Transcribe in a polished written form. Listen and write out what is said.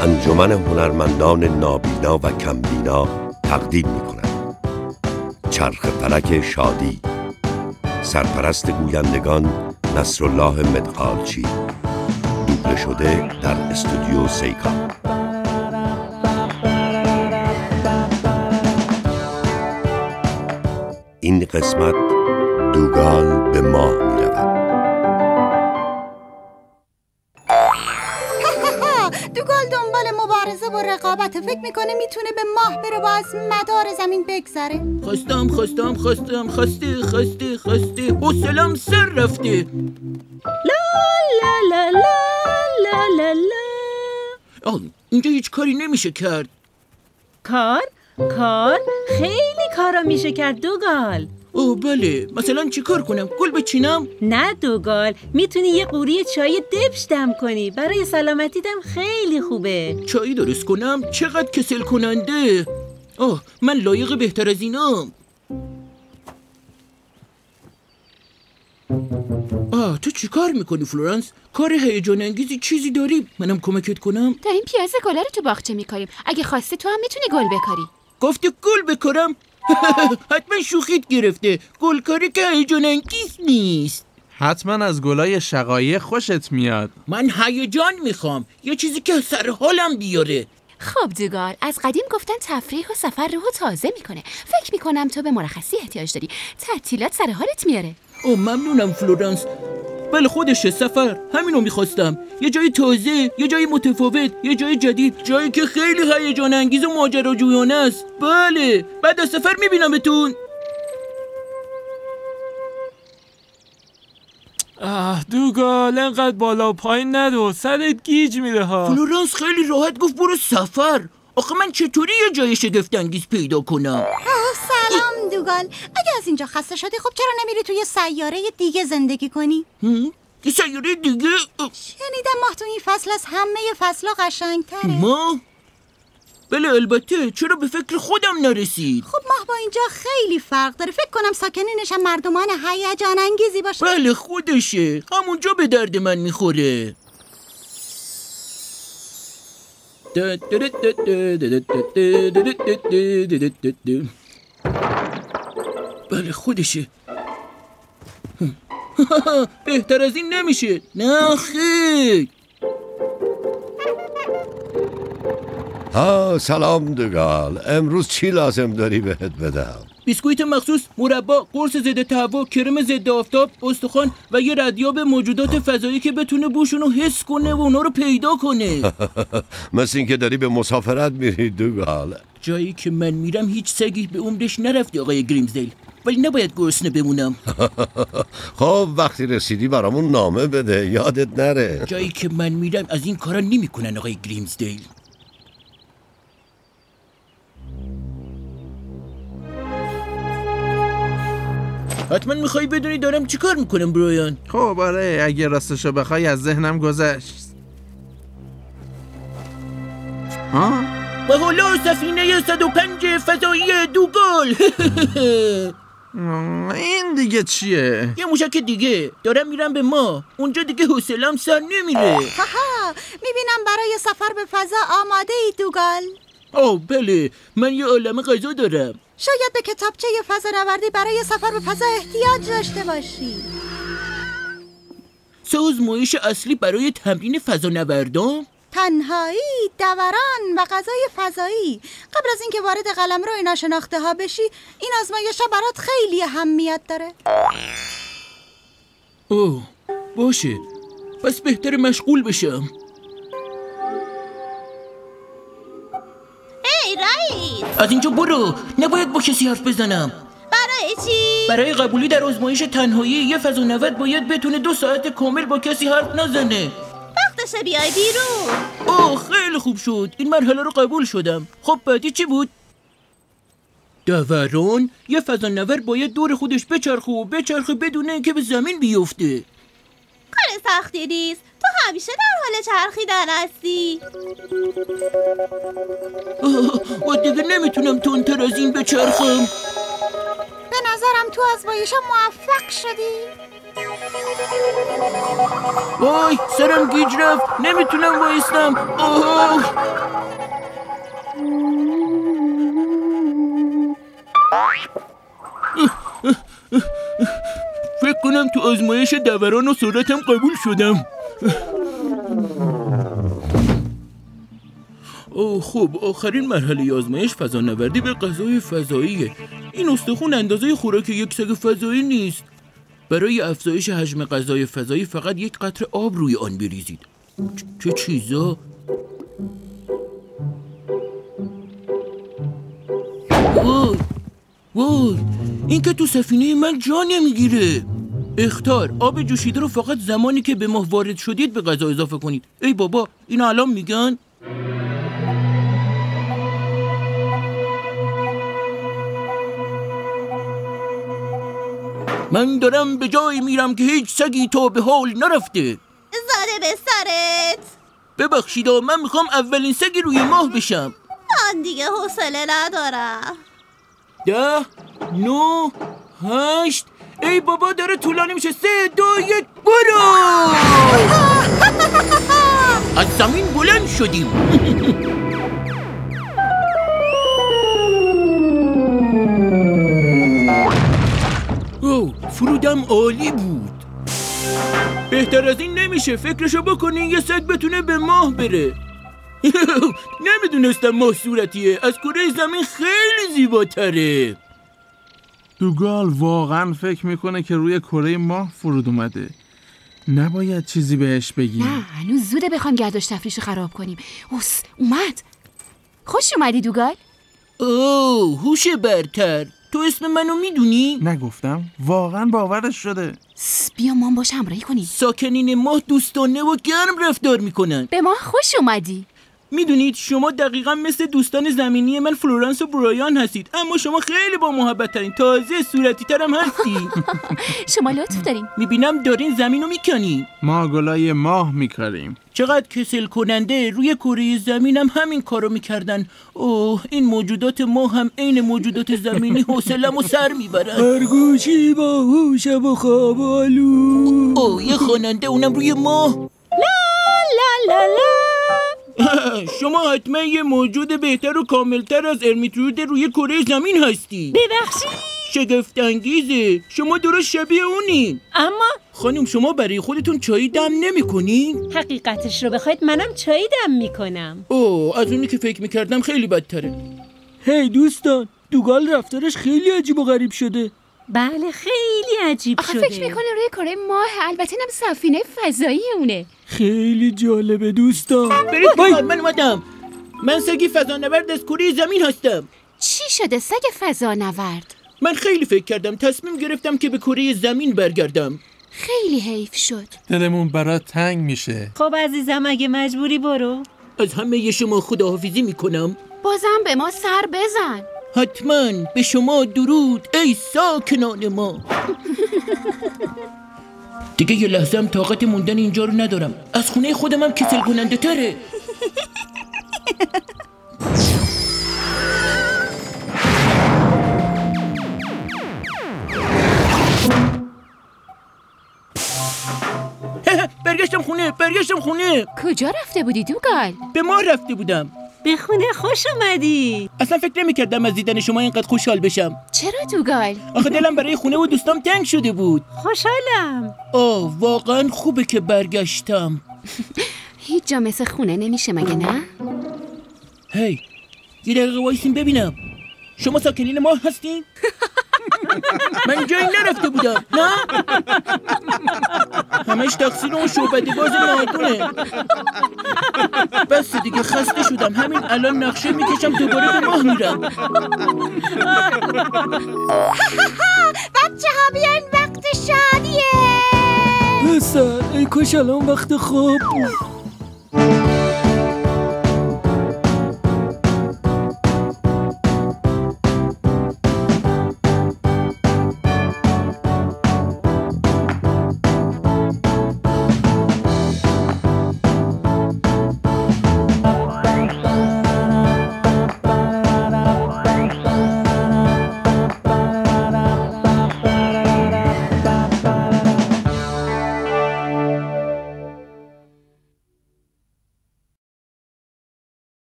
انجمن هنرمندان نابینا و کمبینا تقدیم می‌کند چرخ فلک شادی، سرپرست گویندگان نصرالله مدغالچی، دوبله شده در استودیو سیکا. این قسمت دوگال به ماه می‌رود. دوگال دنبال مبارزه با رقابت، فکر میکنه میتونه به ماه بره و از مدار زمین بگذره. خواسته حوصله‌ام سر رفته. لا لا لا لا لا لا لا. اینجا هیچ کاری نمیشه کرد. کار خیلی کارا میشه کرد دوگال. بله، مثلا چی کار کنم؟ گل بچینم؟ نه دوگال، میتونی یه قوری چای دبش دم کنی، برای سلامتیدم خیلی خوبه. چای درست کنم؟ چقدر کسل کننده. من لایق بهتر از اینام. تو چی کار میکنی فلورانس؟ کار هیجان انگیزی چیزی داری؟ منم کمکت کنم؟ داریم پیاز گلا رو تو باغچه میکاریم. اگه خواستی تو هم میتونی گل بکاری. گفتی گل بکارم؟ حتما شوخیت گرفته. گلکاری که هیجان انگیز نیست. حتما از گلای شقایق خوشت میاد. من هیجان میخوام، یه چیزی که سر حالم بیاره. خب دوگال، از قدیم گفتن تفریح و سفر روحو تازه میکنه. فکر میکنم تو به مرخصی احتیاج داری. تعطیلات سر حالت میاره. ممنونم فلورانس. بله خودشه، سفر همینو میخواستم. یه جای تازه، یه جای متفاوت، یه جای جدید، جایی که خیلی هیجان انگیز و ماجراجویانه است. بله، بعد از سفر میبینمتون. دوگال انقدر بالا و پایین ندو، سرت گیج میره ها. فلورانس خیلی راحت گفت برو سفر. آخه من چطوری یه جای شگفت انگیز پیدا کنم؟ سلام دوگال، اگه از اینجا خسته شدی خب چرا نمیری توی سیاره دیگه زندگی کنی؟ یه سیاره دیگه؟ شنیدم ماه تو این فصل از همه فصلا قشنگتره. ماه؟ بله البته، چرا به فکر خودم نرسید؟ خب ماه با اینجا خیلی فرق داره. فکر کنم ساکنینش هم مردمان هیجان انگیزی باشه. بله خودشه، همونجا به درد من میخوره. بله خودشه. بهتر از این نمیشه. نه خیر. سلام دوگال، امروز چی لازم داری بهت بدم؟ بیسکویت مخصوص، مربا، قرص ضد تهوع، کرم ضد آفتاب، استخوان و یه ردیاب موجودات فضایی که بتونه بوشونو حس کنه و اونا رو پیدا کنه. مثل این که داری به مسافرت میری دوگال. جایی که من میرم هیچ سگی به عمرش نرفته آقای گریمزدیل، ولی نباید گرسنه بمونم. خب وقتی رسیدی برامون نامه بده، یادت نره. جایی که من میرم از این کارا نمیکنن آقای گریمزدیل. حتما میخوایی بدونی دارم چی کار میکنم برایان؟ خب آره، اگه راستشو بخوای از ذهنم گذشت. و حالا سفینه 105 فضایی دوگال. این دیگه چیه؟ یه موشک دیگه. دارم میرم به ماه. اونجا دیگه حوصله‌ام سر نمیره. میبینم برای سفر به فضا آماده ای دوگال. بله، من یه عالمه غذا دارم. شاید به کتابچه فضانوردی برای سفر به فضا احتیاج داشته باشی. سه آزمایش اصلی برای تمرین فضانوردان؟ تنهایی، دوران و غذای فضایی. قبل از اینکه وارد قلمرو ناشناخته ها بشی، این آزمایش‌ها برات خیلی اهمیت داره. باشه، پس بهتر مشغول بشم. ای رئیس، از اینجا برو، نباید با کسی حرف بزنم. برای چی؟ برای قبولی در آزمایش تنهایی یه فضانورد باید بتونه 2 ساعت کامل با کسی حرف نزنه. وقتشه بیای بیرون. خیلی خوب شد، این مرحله رو قبول شدم. خب بعدی چی بود؟ دوران، یه فضانورد باید دور خودش بچرخه بدون اینکه به زمین بیفته. کار سختی نیست، تو همیشه در حال چرخیدن هستی. و دیگه نمیتونم تندتر از این بچرخم. به نظرم تو آزمایش‌ها موفق شدی. وای سرم گیج رفت، نمیتونم وایستم. آه فکر کنم تو آزمایش دوران و سرعتم قبول شدم. خب آخرین مرحله آزمایش فضانوردی به غذای فضاییه. این استخون اندازه خوراک یک سگ فضایی نیست. برای افزایش حجم غذای فضایی فقط یک قطره آب روی آن بریزید. چه چیزا؟ وای این که تو سفینه من جا نمیگیره. اخطار، آب جوشیده رو فقط زمانی که به ماه وارد شدید به غذا اضافه کنید. ای بابا اینو الان میگن؟ من دارم به جایی میرم که هیچ سگی تا به حال نرفته. زده به سرت. ببخشید من میخوام اولین سگی روی ماه بشم. من دیگه حوصله ندارم. 10 9 8 ای بابا داره طولانی میشه. 3 2 1 برو. از زمین بلند شدیم. فرودم عالی بود. بهتر از این نمیشه. فکرشو بکنین یه سگ بتونه به ماه بره. نمیدونستم ماه صورتیه. از کره زمین خیلی زیباتره. دوگال واقعا فکر میکنه که روی کره ماه فرود اومده. نباید چیزی بهش بگیم. نه هنوز زوده بخوام گردش تفریشو خراب کنیم. اومد. خوش اومدی دوگال. هوش برتر. تو اسم منو میدونی؟ نگفتم؟ واقعا باورش شده. بیا ما باش همراهی کنیم. ساکنین ماه دوستانه و گرم رفتار میکنن. به ما خوش اومدی. میدونید شما دقیقا مثل دوستان زمینی من فلورانس و برایان هستید، اما شما خیلی با محبت ترین، تازه صورتی ترم هستی. شما لطف دارین. میبینم دارین زمینو میکنی. ما گلای ماه میکاریم. چقدر کسل کننده. روی کره زمینم همین کارو میکردن. این موجودات ما هم عین موجودات زمینی حوصله‌مو سر میبرن. خرگوشی با هوش و خواب آلود. یه خواننده اونم روی ماه. لا لا لا لا. شما حتما یه موجود بهتر و کاملتر از ارمیترود روی کره زمین هستی. ببخشید. شگفت انگیزه. شما درست شبیه اونین. اما خانم شما برای خودتون چایی دم نمی کنین؟ حقیقتش رو بخواید منم چایی دم میکنم. از اونی که فکر میکردم خیلی بدتره. هی دوستان، دوگال رفتارش خیلی عجیب و غریب شده. بله خیلی عجیب شده. فکر میکنه روی کره ماه. البته اینم سفینه فضایی اونه. خیلی جالبه دوستان. برید من اومدم. من سگ فضانورد از کره زمین هستم. چی شده سگ فضانورد؟ من خیلی فکر کردم، تصمیم گرفتم که به کره زمین برگردم. خیلی حیف شد. دلمون برات تنگ میشه. خب عزیزم اگه مجبوری برو. از همه شما خداحافظی میکنم. بازم به ما سر بزن. حتما. به شما درود ای ساکنان ما. دیگه یه لحظه هم طاقت موندن اینجا رو ندارم. از خونه خودم هم کسل کننده تره. برگشتم خونه. کجا رفته بودی دوگال؟ به ما رفته بودم. به خونه خوش اومدی. اصلا فکر نمی‌کردم از دیدن شما اینقدر خوشحال بشم. چرا دوگال؟ آخه دلم برای خونه و دوستام تنگ شده بود. خوشحالم. واقعا خوبه که برگشتم. هیچ جا مثل خونه نمیشه مگه نه؟ هی یه دقیقه وایسین ببینم. شما ساکنین ما هستین؟ من جایی نرفته بودم. نه؟ همش تقصیر اون شعبده باز نادونه. بس دیگه خسته شدم. همین الان نقشه میکشم دوباره به ماه میرم. بچه ها بیاین وقت شادیه. پسر ای کاش الان وقت خواب بود.